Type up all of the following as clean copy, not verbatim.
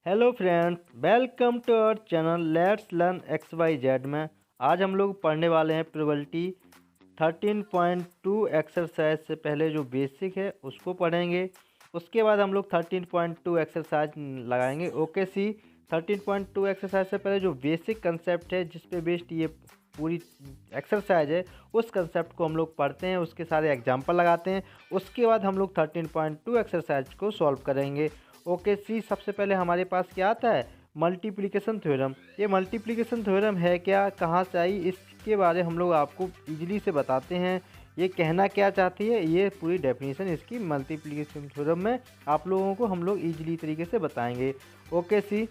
Hello friends, welcome to our channel let's learn X Y Z में आज हम लोग पढ़ने वाले हैं प्रोबेबिलिटी 13.2 एक्सरसाइज से पहले जो बेसिक है उसको पढ़ेंगे। उसके बाद हम लोग 13.2 एक्सरसाइज लगाएंगे। ओके सी 13.2 एक्सरसाइज से पहले जो बेसिक कंसेप्ट है जिस पे बेस्ड ये पूरी एक्सरसाइज है उस कंसेप्ट को हम लोग पढ़ते हैं, उसके सारे एग्जाम्पल लगाते हैं। उसके बाद हम लोग 13.2 एक्सरसाइज को सॉल्व करेंगे। ओके सी सबसे पहले हमारे पास क्या आता है, मल्टीप्लिकेशन थ्योरम। ये मल्टीप्लिकेशन थ्योरम है क्या, कहाँ से आई, इसके बारे हम लोग आपको इजीली से बताते हैं। ये कहना क्या चाहती है, ये पूरी डेफिनेशन इसकी मल्टीप्लिकेशन थ्योरम में आप लोगों को हम लोग इजीली तरीके से बताएंगे। ओके सी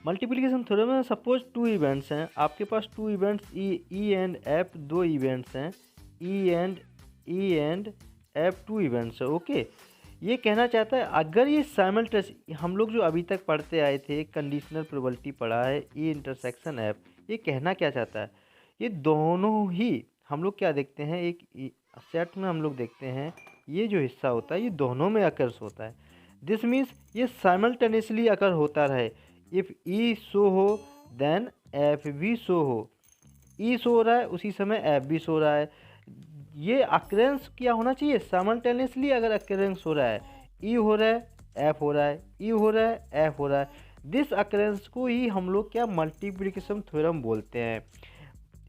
मल्टीप्लिकेशन थ्योरम में सपोज टू इवेंट्स हैं, आपके पास two events E and F, दो इवेंट्स हैं E and F, two events है। ओके ये कहना चाहता है अगर ये साइमल्टेनियस, हम लोग जो अभी तक पढ़ते आए थे कंडीशनल प्रोबेबिलिटी पढ़ा है ई इंटरसेक्शन एफ, ये कहना क्या चाहता है, ये दोनों ही हम लोग क्या देखते हैं, एक सेट में हम लोग देखते हैं ये जो हिस्सा होता है ये दोनों में अकर्स होता है। दिस मीन्स ये साइमल्टेनियसली अकर होता रहे। इफ़ ई शो हो देन एफ भी शो हो, ई शो हो रहा है उसी समय एफ भी शो रहा है। ये अक्रेंस क्या होना चाहिए, साइमल्टेनियसली अगर अक्रेंस हो रहा है, ई हो रहा है एफ हो रहा है, ई हो रहा है एफ हो रहा है, दिस अक्रेंस को ही हम लोग क्या मल्टीप्लिकेशन थ्योरम बोलते हैं।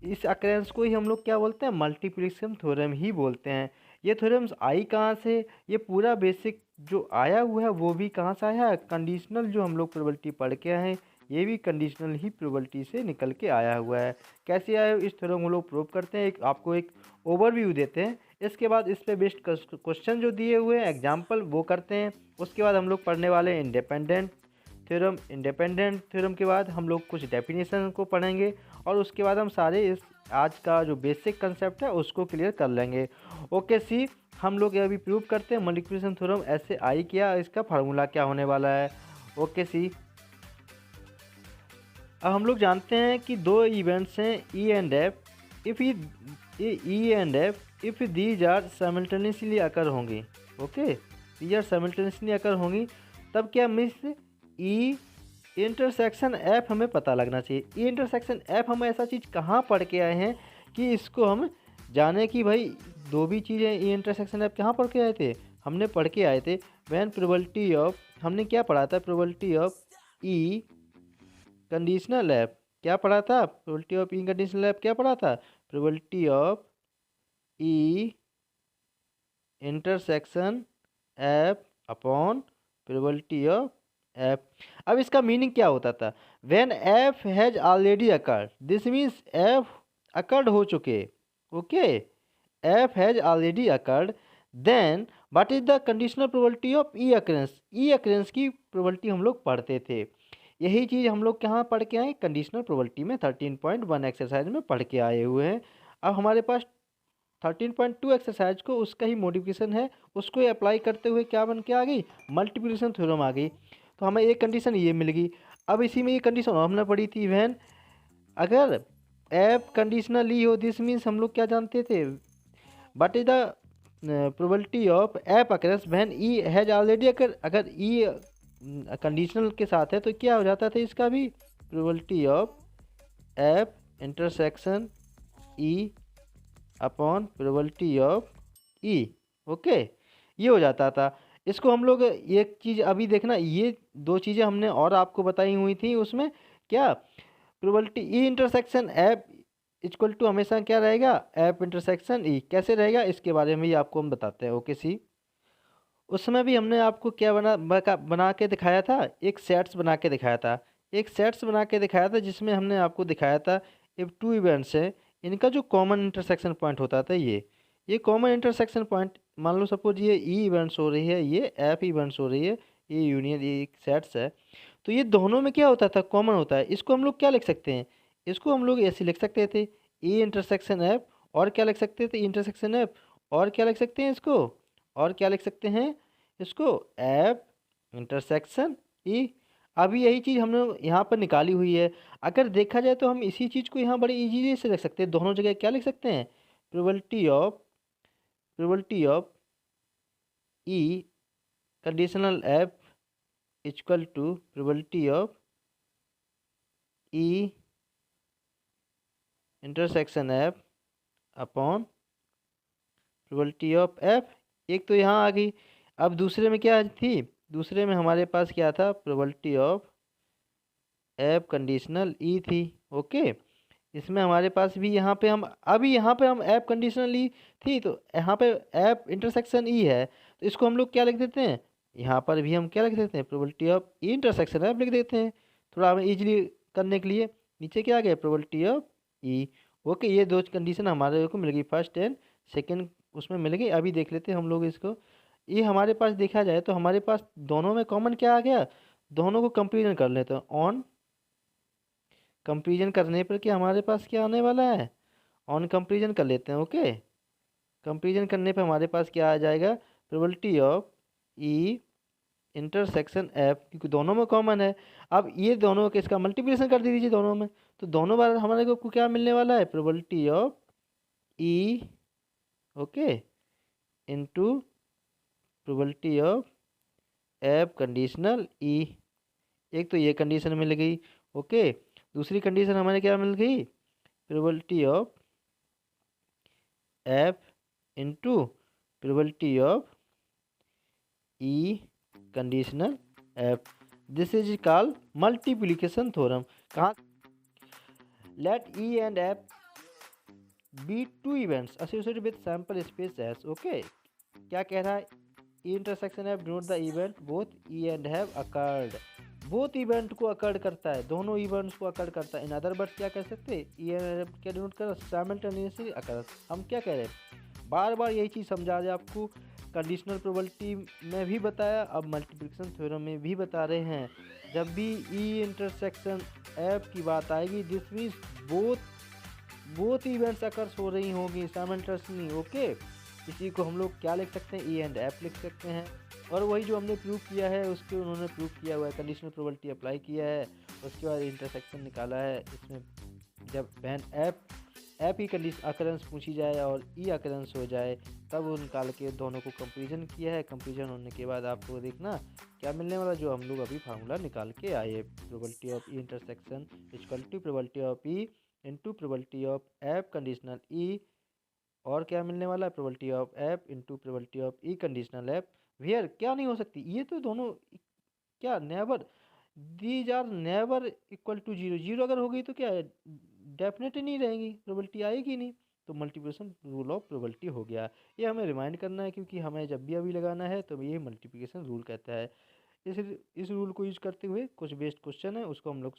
इस अक्रेंस को ही हम लोग क्या बोलते हैं, मल्टीप्लिकेशन थ्योरम ही बोलते हैं। ये थ्योरम्स आई कहाँ से, ये पूरा बेसिक जो आया हुआ है वो भी कहाँ से आया है, कंडीशनल जो हम लोग प्रोबेबिलिटी पढ़ के आए हैं ये भी कंडीशनल ही प्रोबेबिलिटी से निकल के आया हुआ है। कैसे आया इस थ्योरम को लोग प्रूव करते हैं, आपको एक ओवरव्यू देते हैं, इसके बाद इस पे बेस्ड क्वेश्चन जो दिए हुए हैं एग्जाम्पल वो करते हैं। उसके बाद हम लोग पढ़ने वाले हैं इंडिपेंडेंट थ्योरम। इंडिपेंडेंट थ्योरम के बाद हम लोग कुछ डेफिनेशन को पढ़ेंगे और उसके बाद हम सारे इस आज का जो बेसिक कंसेप्ट है उसको क्लियर कर लेंगे। ओके सी हम लोग अभी प्रूव करते हैं मल्टीप्लिकेशन थ्योरम ऐसे आई क्या, इसका फार्मूला क्या होने वाला है। ओके सी अब हम लोग जानते हैं कि दो इवेंट्स हैं E and F. If E and F if these are simultaneously occur होंगी, okay these are simultaneously occur होंगी, तब क्या मिस ई इंटरसेक्शन एफ हमें पता लगना चाहिए। ई इंटरसेक्शन एफ हम ऐसा चीज़ कहाँ पढ़ के आए हैं कि इसको हम जाने कि भाई दो भी चीज़ें ई इंटरसेक्शन एफ कहाँ पढ़ के आए थे, हमने पढ़ के आए थे वैन प्रोबेबिलिटी ऑफ, हमने क्या पढ़ा था, probability of E conditional F, क्या पढ़ा था, probability of E conditional F क्या पढ़ा था, probability of E intersection F upon probability of F. अब इसका मीनिंग क्या होता था, when F has already occurred, this means F occurred हो चुके, okay F has already occurred, then what is the conditional probability of E occurrence, E occurrence की probability हम लोग पढ़ते थे। यही चीज़ हम लोग कहाँ पढ़ के आए, कंडीशनल प्रोबेबिलिटी में 13.1 एक्सरसाइज में पढ़ के आए हुए हैं। अब हमारे पास 13.2 एक्सरसाइज को उसका ही मॉडिफिकेशन है, उसको अप्लाई करते हुए क्या बन के आ गई, मल्टीप्लिकेशन थ्योरम आ गई। तो हमें एक कंडीशन ये मिल गई। अब इसी में ये कंडीशन और हमने पढ़ी थी, वैन अगर एफ कंडीशनल ई हो, दिस मीन्स हम लोग क्या जानते थे, but is the probability of F occurrence when E has already occur, अगर ई कंडीशनल के साथ है तो क्या हो जाता था इसका भी, probability of F intersection E upon probability of E, okay ये हो जाता था। इसको हम लोग एक चीज़ अभी देखना, ये दो चीज़ें हमने और आपको बताई हुई थी उसमें, क्या probability E intersection F equal to हमेशा क्या रहेगा, एफ इंटरसेक्शन ई, कैसे रहेगा इसके बारे में ही आपको हम बताते हैं। ओके सी उस समय भी हमने आपको क्या बना के दिखाया था, एक सेट्स बना के दिखाया था, एक सेट्स बना के दिखाया था जिसमें हमने आपको दिखाया था इफ टू इवेंट्स हैं, इनका जो कॉमन इंटरसेक्शन पॉइंट होता था ये कॉमन इंटरसेक्शन पॉइंट, मान लो सपोज ये ई इवेंट्स हो रही है, ये एफ इवेंट्स हो रही है, ये यूनियन ये एक सेट्स है, तो ये दोनों में क्या होता था, कॉमन होता है। इसको हम लोग क्या लिख सकते हैं, इसको हम लोग ऐसे लिख सकते थे ई इंटरसेक्शन एफ, और क्या लिख सकते थे इंटरसेक्शन एफ, और क्या लिख सकते हैं इसको, और क्या लिख सकते हैं इसको, एफ इंटरसेक्शन ई। अभी यही चीज़ हमने यहाँ पर निकाली हुई है। अगर देखा जाए तो हम इसी चीज़ को यहाँ बड़े इजीली से लिख सकते हैं, दोनों जगह क्या लिख सकते हैं, probability of E conditional F equal to probability of E intersection F upon probability of F. एक तो यहाँ आ गई। अब दूसरे में क्या थी, दूसरे में हमारे पास क्या था, प्रोबेबिलिटी ऑफ एफ कंडीशनल ई थी। ओके, इसमें हमारे पास भी यहाँ पे हम अभी यहाँ पे हम एफ कंडीशनल ई थी, तो यहाँ पे एफ इंटरसेक्शन ई है, तो इसको हम लोग क्या लिख देते हैं, यहाँ पर भी हम क्या लिख देते हैं, probability of E intersection F लिख देते हैं, थोड़ा हमें इजीली करने के लिए। नीचे क्या आ गया, प्रोबेबिलिटी ऑफ ई। ओके, ये दो कंडीशन हमारे को मिल गई, फर्स्ट एंड सेकेंड उसमें मिल गई। अभी देख लेते हैं हम लोग इसको। ये हमारे पास देखा जाए तो हमारे पास दोनों में कॉमन क्या आ गया, दोनों को कंपेरिजन कर लेते हैं। ऑन कंपेरिजन करने पर क्या हमारे पास क्या आने वाला है, ऑन कंपेरिजन कर लेते हैं। ओके, कंपेरिजन करने पर हमारे पास क्या आ जाएगा, probability of E intersection F, क्योंकि दोनों में कॉमन है। अब ये दोनों के इसका मल्टीप्लिकेशन कर दीजिए दोनों में, तो दोनों बार हमारे को क्या मिलने वाला है, probability of E okay into probability of F conditional E. एक तो ये कंडीशन मिल गई। ओके, दूसरी कंडीशन हमारे क्या मिल गई, probability of F into probability of E conditional F. This is called multiplication theorem. कहाँ, let E and F be two events associated with sample space S. Okay, क्या कह रहा है, E intersection F denote the event both E and have occurred. Both event को occurred करता है, दोनों events को अकर्ड करता है। इन अदर वर्ड्स क्या कह सकते हैं, ई एंड हैव क्या डिनोट कर, साइमल्टेनियसली अकर। हम क्या कह रहे हैं, बार बार यही चीज़ समझा रहे आपको, कंडीशनल प्रोबेबिलिटी में भी बताया, अब मल्टीप्लिकेशन थ्योरम में भी बता रहे हैं। जब भी ई इंटरसेक्शन एफ की बात आएगी, this means both events occurs हो रही होंगी साइमल्टेनियसली। ओके, इसी को हम लोग क्या लिख सकते हैं, ई एंड एफ लिख सकते हैं। और वही जो हमने प्रूव किया है उसके उन्होंने प्रूव किया हुआ है, कंडीशनल प्रोबेबिलिटी अप्लाई किया है, उसके बाद इंटरसेक्शन निकाला है। इसमें जब वैन एफ ही कंडीशन अकरेंस पूछी जाए और ई अकरेंस हो जाए, तब वो निकाल के दोनों को कंपेरिजन किया है। कंपेरिजन होने के बाद आपको देखना क्या मिलने वाला, जो हम लोग अभी फार्मूला निकाल के आए, probability of E intersection equal to probability of E into probability of F conditional E. और क्या मिलने वाला है, probability of F into probability of E conditional F. Where क्या नहीं हो सकती, ये तो दोनों क्या never, these are never equal to zero. Zero अगर हो गई तो क्या है, डेफिनेटली नहीं रहेंगी, प्रोबेबिलिटी आएगी नहीं, तो मल्टीप्लिकेशन रूल ऑफ प्रोबेबिलिटी हो गया। ये हमें रिमाइंड करना है, क्योंकि हमें जब भी अभी लगाना है तो ये मल्टीप्लिकेशन रूल कहता है। इस रूल को यूज करते हुए कुछ बेस्ड क्वेश्चन है, उसको हम लोग